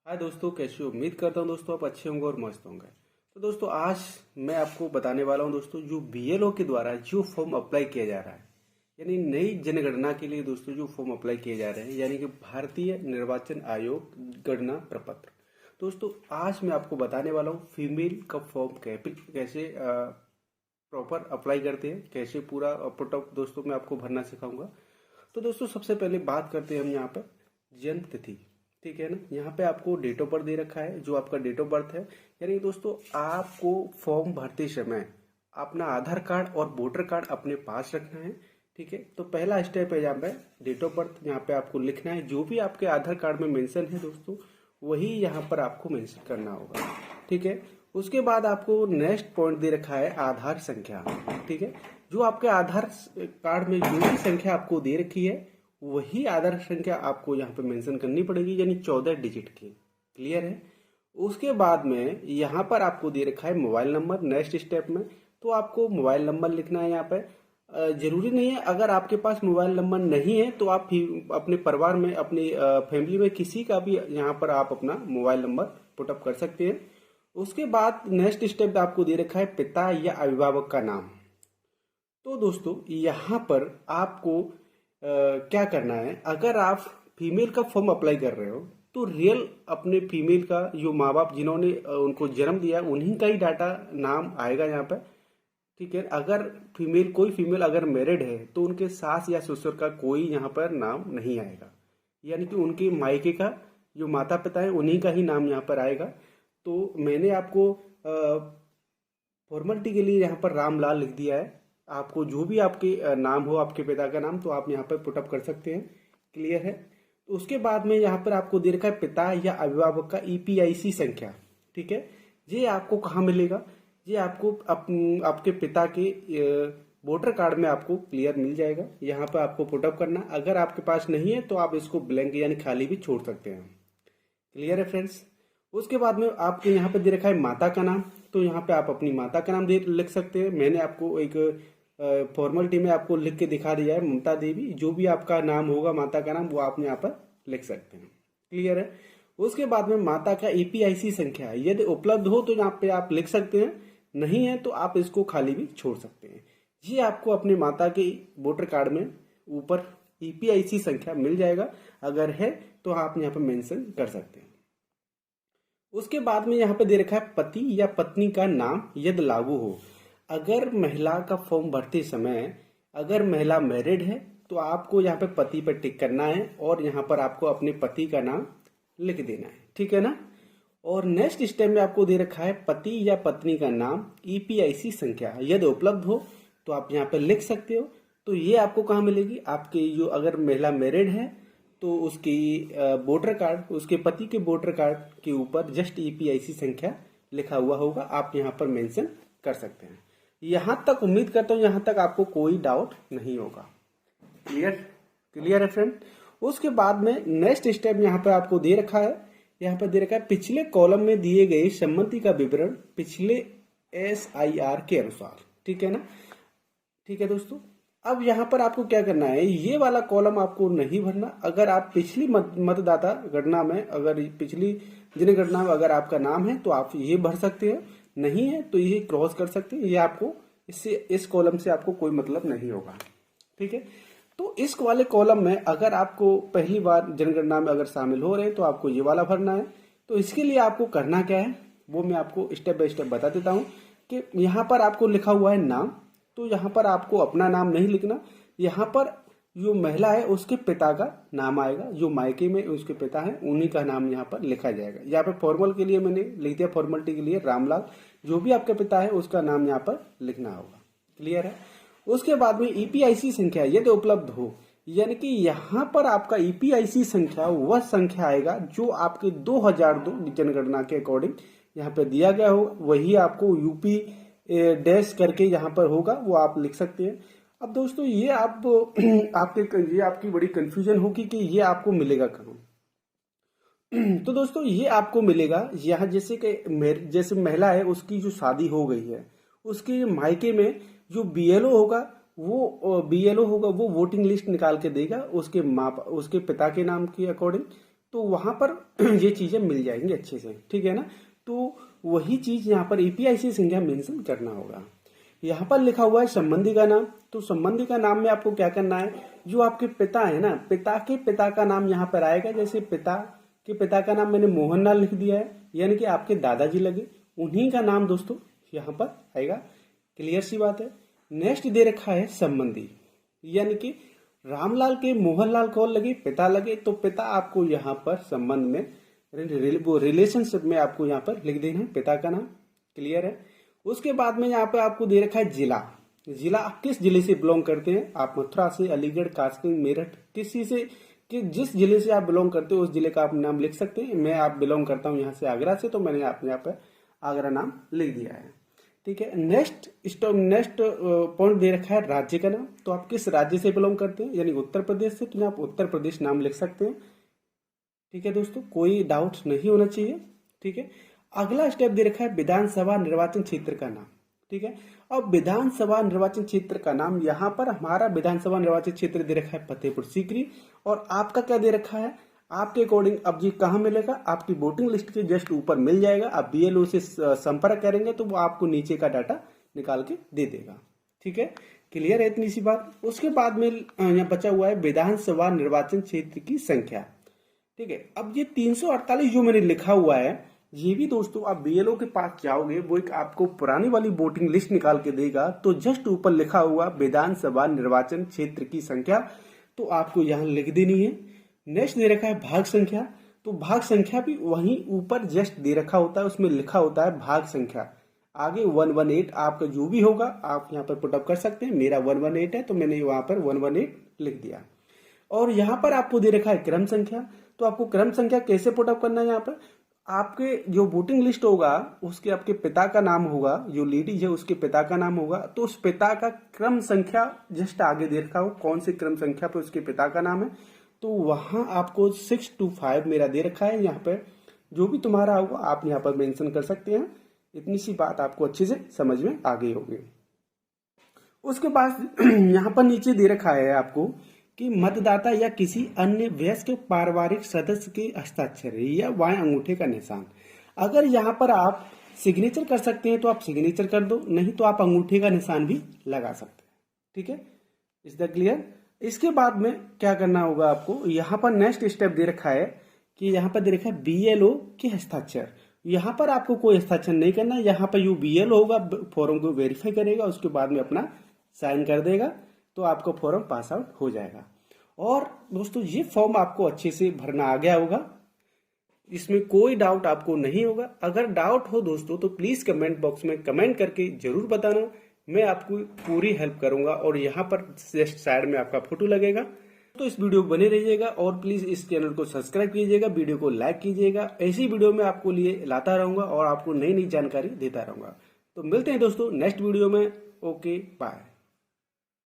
हाय दोस्तों, कैसे हो? उम्मीद करता हूँ दोस्तों आप अच्छे होंगे और मस्त होंगे। तो दोस्तों आज मैं आपको बताने वाला हूँ दोस्तों, जो बीएलओ के द्वारा जो फॉर्म अप्लाई किया जा रहा है, यानी नई जनगणना के लिए दोस्तों जो फॉर्म अप्लाई किए जा रहे हैं, यानी कि भारतीय निर्वाचन आयोग गणना प्रपत्र। दोस्तों आज मैं आपको बताने वाला हूँ फीमेल का फॉर्म कैसे प्रॉपर अप्लाई करते हैं, कैसे पूरा पुटअप दोस्तों मैं आपको भरना सिखाऊंगा। तो दोस्तों सबसे पहले बात करते हैं हम यहाँ पर जन्म तिथि। ठीक है ना, यहाँ पे आपको डेट ऑफ बर्थ दे रखा है, जो आपका डेट ऑफ बर्थ है। यानी दोस्तों आपको फॉर्म भरते समय अपना आधार कार्ड और वोटर कार्ड अपने पास रखना है। ठीक है, तो पहला स्टेप है यहाँ पे डेट ऑफ बर्थ, यहाँ पे आपको लिखना है जो भी आपके आधार कार्ड में मेंशन है दोस्तों, वही यहाँ पर आपको मेंशन करना होगा। ठीक है, उसके बाद आपको नेक्स्ट पॉइंट दे रखा है आधार संख्या। ठीक है, जो आपके आधार कार्ड में जो भी संख्या आपको दे रखी है, वही आधार संख्या आपको यहाँ पे मेंशन करनी पड़ेगी, यानी 14 डिजिट की। क्लियर है? उसके बाद में यहाँ पर आपको दे रखा है मोबाइल नंबर। नेक्स्ट स्टेप में तो आपको मोबाइल नंबर लिखना है यहाँ पे। जरूरी नहीं है, अगर आपके पास मोबाइल नंबर नहीं है तो आप अपने परिवार में, अपनी फैमिली में किसी का भी यहाँ पर आप अपना मोबाइल नंबर पुटअप कर सकते हैं। उसके बाद नेक्स्ट स्टेप आपको दे रखा है पिता या अभिभावक का नाम। तो दोस्तों यहाँ पर आपको क्या करना है, अगर आप फीमेल का फॉर्म अप्लाई कर रहे हो तो रियल अपने फीमेल का जो माँ बाप जिन्होंने उनको जन्म दिया उन्हीं का ही डाटा नाम आएगा यहाँ पर। ठीक है, अगर कोई फीमेल अगर मैरिड है तो उनके सास या ससुर का कोई यहाँ पर नाम नहीं आएगा, यानी कि उनके मायके का जो माता पिता है उन्हीं का ही नाम यहाँ पर आएगा। तो मैंने आपको फॉर्मेलिटी के लिए यहाँ पर रामलाल लिख दिया है। आपको जो भी आपके नाम हो, आपके पिता का नाम, तो आप यहाँ पर पुटअप कर सकते हैं। क्लियर है? तो उसके बाद में यहाँ पर आपको दे रखा है पिता या अभिभावक का ईपीआईसी संख्या। ठीक है, ये आपको कहाँ मिलेगा? ये आपको आपके पिता के वोटर कार्ड में आपको क्लियर मिल जाएगा। यहाँ पर आपको पुटअप करना, अगर आपके पास नहीं है तो आप इसको ब्लैंक यानी खाली भी छोड़ सकते हैं। क्लियर है फ्रेंड्स? उसके बाद में आपके यहाँ पे दे रखा है माता का नाम, तो यहाँ पे आप अपनी माता का नाम लिख सकते हैं। मैंने आपको एक फॉर्मेलिटी में आपको लिख के दिखा दिया है, ममता देवी। जो भी आपका नाम होगा माता का नाम, वो आप यहाँ पर लिख सकते हैं। क्लियर है? उसके बाद में माता का ईपीआईसी संख्या यदि उपलब्ध हो तो यहाँ पे आप लिख सकते हैं, नहीं है तो आप इसको खाली भी छोड़ सकते हैं। ये आपको अपने माता के वोटर कार्ड में ऊपर ईपीआईसी संख्या मिल जाएगा, अगर है तो आप यहाँ पे मेंशन कर सकते हैं। उसके बाद में यहाँ पे दे रखा है पति या पत्नी का नाम यदि लागू हो। अगर महिला का फॉर्म भरते समय अगर महिला मैरिड है तो आपको यहाँ पे पति पर टिक करना है और यहाँ पर आपको अपने पति का नाम लिख देना है। ठीक है ना? और नेक्स्ट स्टेप में आपको दे रखा है पति या पत्नी का नाम ईपीआईसी संख्या यदि उपलब्ध हो, तो आप यहाँ पे लिख सकते हो। तो ये आपको कहाँ मिलेगी? आपके जो अगर महिला मैरिड है तो उसकी वोटर कार्ड, उसके पति के वोटर कार्ड के ऊपर जस्ट ईपीआईसी संख्या लिखा हुआ होगा, आप यहाँ पर मेंशन कर सकते हैं। यहाँ तक उम्मीद करता हूँ यहाँ तक आपको कोई डाउट नहीं होगा। क्लियर है फ्रेंड? उसके बाद में नेक्स्ट स्टेप यहाँ पे आपको दे रखा है, यहाँ पर दे रखा है पिछले कॉलम में दिए गए सम्मति का विवरण पिछले एसआईआर के अनुसार। ठीक है ना? ठीक है दोस्तों, अब यहाँ पर आपको क्या करना है, ये वाला कॉलम आपको नहीं भरना। अगर आप पिछली मतदाता गणना में, अगर पिछली जनगणना में अगर आपका नाम है तो आप ये भर सकते हैं, नहीं है तो ये क्रॉस कर सकते हैं। ये आपको इससे, इस कॉलम से आपको कोई मतलब नहीं होगा। ठीक है, तो इस वाले कॉलम में अगर आपको पहली बार जनगणना में अगर शामिल हो रहे हैं तो आपको ये वाला भरना है। तो इसके लिए आपको करना क्या है वो मैं आपको स्टेप बाय स्टेप बता देता हूँ। कि यहाँ पर आपको लिखा हुआ है नाम, तो यहाँ पर आपको अपना नाम नहीं लिखना। यहाँ पर जो महिला है उसके पिता का नाम आएगा, जो मायके में उसके पिता है उन्हीं का नाम यहाँ पर लिखा जाएगा। यहाँ पर फॉर्मल के लिए मैंने लिख दिया, फॉर्मेलिटी के लिए रामलाल। जो भी आपका पिता है उसका नाम यहाँ पर लिखना होगा। क्लियर है? उसके बाद में ईपीआईसी संख्या यदि उपलब्ध हो, यानी कि यहाँ पर आपका ईपीआईसी संख्या वह संख्या आएगा जो आपके 2002 जनगणना के अकॉर्डिंग यहाँ पे दिया गया हो, वही आपको यूपी डैश करके यहाँ पर होगा, वो आप लिख सकते हैं। अब दोस्तों ये आप ये आपकी बड़ी कंफ्यूजन होगी कि ये आपको मिलेगा कहाँ। तो दोस्तों ये आपको मिलेगा यहाँ, जैसे महिला है उसकी जो शादी हो गई है, उसके मायके में जो बीएलओ होगा वो वोटिंग लिस्ट निकाल के देगा उसके पिता के नाम के अकॉर्डिंग। तो वहां पर ये चीजें मिल जाएंगी अच्छे से, ठीक है ना। तो वही चीज यहाँ पर ईपीआईसी संख्या मेंशन करना होगा। यहाँ पर लिखा हुआ है संबंधी का नाम, तो संबंधी का नाम में आपको क्या करना है, जो आपके पिता है ना, पिता के पिता का नाम यहाँ पर आएगा। जैसे पिता के पिता का नाम मैंने मोहनलाल लिख दिया है, यानी कि आपके दादाजी लगे, उन्हीं का नाम दोस्तों यहाँ पर आएगा। क्लियर सी बात है। नेक्स्ट दे रखा है संबंधी, यानी कि रामलाल के मोहनलाल कौन लगे, पिता लगे, तो पिता आपको यहाँ पर संबंध में रिलेशनशिप में आपको यहाँ पर लिख देना है पिता का नाम। क्लियर है। उसके बाद में यहाँ पे आपको दे रखा है जिला। जिला आप किस जिले से बिलोंग करते हैं, आप मथुरा से, अलीगढ़, कासगंज, मेरठ, किसी से कि जिस जिले से आप बिलोंग करते हो उस जिले का आप नाम लिख सकते हैं। मैं आप बिलोंग करता हूँ यहाँ से आगरा से, तो मैंने अपने यहाँ पे आगरा नाम लिख दिया है। ठीक है। नेक्स्ट पॉइंट दे रखा है राज्य का नाम, तो आप किस राज्य से बिलोंग करते हैं, यानी उत्तर प्रदेश से, तो आप उत्तर प्रदेश नाम लिख सकते हैं। ठीक है दोस्तों, कोई डाउट नहीं होना चाहिए। ठीक है। अगला स्टेप दे रखा है विधानसभा निर्वाचन क्षेत्र का नाम। ठीक है। अब विधानसभा निर्वाचन क्षेत्र का नाम, यहाँ पर हमारा विधानसभा निर्वाचन क्षेत्र दे रखा है फतेहपुर सीकरी, और आपका क्या दे रखा है, आपके अकॉर्डिंग अब ये कहाँ मिलेगा, आपकी वोटिंग लिस्ट के जस्ट ऊपर मिल जाएगा। आप बीएलओ से संपर्क करेंगे तो वो आपको नीचे का डाटा निकाल के दे देगा। ठीक है। क्लियर है इतनी सी बात। उसके बाद में यहाँ बचा हुआ है विधानसभा निर्वाचन क्षेत्र की संख्या। ठीक है। अब ये 348 जो मैंने लिखा हुआ है, ये भी दोस्तों आप बीएलओ के पास जाओगे, वो एक आपको पुरानी वाली वोटिंग लिस्ट निकाल के देगा, तो जस्ट ऊपर लिखा हुआ विधानसभा निर्वाचन क्षेत्र की संख्या, तो आपको यहाँ लिख देनी है। नेक्स्ट दे रखा है भाग संख्या, तो भाग संख्या भी वहीं ऊपर जस्ट दे रखा होता है, उसमें लिखा होता है भाग संख्या। आगे 118 आपका जो भी होगा आप यहाँ पर पुटअप कर सकते हैं। मेरा 118 है तो मैंने वहां पर 118 लिख दिया। और यहाँ पर आपको दे रखा है क्रम संख्या, तो आपको क्रम संख्या कैसे पुटअप करना है, यहाँ पर आपके जो वोटिंग लिस्ट होगा उसके आपके पिता का नाम होगा, जो लेडीज है उसके पिता का नाम होगा, तो उस पिता का क्रम संख्या जस्ट आगे दे रखा हो, कौन सी क्रम संख्या पे उसके पिता का नाम है, तो वहां आपको 6 to 5 मेरा दे रखा है। यहाँ पे जो भी तुम्हारा होगा आप यहाँ पर मेंशन कर सकते हैं। इतनी सी बात आपको अच्छे से समझ में आ गई होगी। उसके बाद यहाँ पर नीचे दे रखा है आपको कि मतदाता या किसी अन्य वयस्क पारिवारिक सदस्य के हस्ताक्षर या बाएं अंगूठे का निशान। अगर यहाँ पर आप सिग्नेचर कर सकते हैं तो आप सिग्नेचर कर दो, नहीं तो आप अंगूठे का निशान भी लगा सकते हैं। ठीक है। Is the clear. इसके बाद में क्या करना होगा आपको, यहाँ पर नेक्स्ट स्टेप दे रखा है कि यहाँ पर दे रखा है बीएलओ के हस्ताक्षर। यहाँ पर आपको कोई हस्ताक्षर नहीं करना, यहाँ पर यू बीएलओ होगा, फॉर्म को वेरीफाई करेगा, उसके बाद में अपना साइन कर देगा, तो आपका फॉर्म पास आउट हो जाएगा। और दोस्तों ये फॉर्म आपको अच्छे से भरना आ गया होगा, इसमें कोई डाउट आपको नहीं होगा। अगर डाउट हो दोस्तों तो प्लीज कमेंट बॉक्स में कमेंट करके जरूर बताना, मैं आपको पूरी हेल्प करूंगा। और यहाँ पर जस्ट साइड में आपका फोटो लगेगा, तो इस वीडियो बने रहिएगा और प्लीज इस चैनल को सब्सक्राइब कीजिएगा, वीडियो को लाइक कीजिएगा। ऐसी वीडियो में आपको लिए लाता रहूंगा और आपको नई नई जानकारी देता रहूंगा। तो मिलते हैं दोस्तों नेक्स्ट वीडियो में। Okay bye.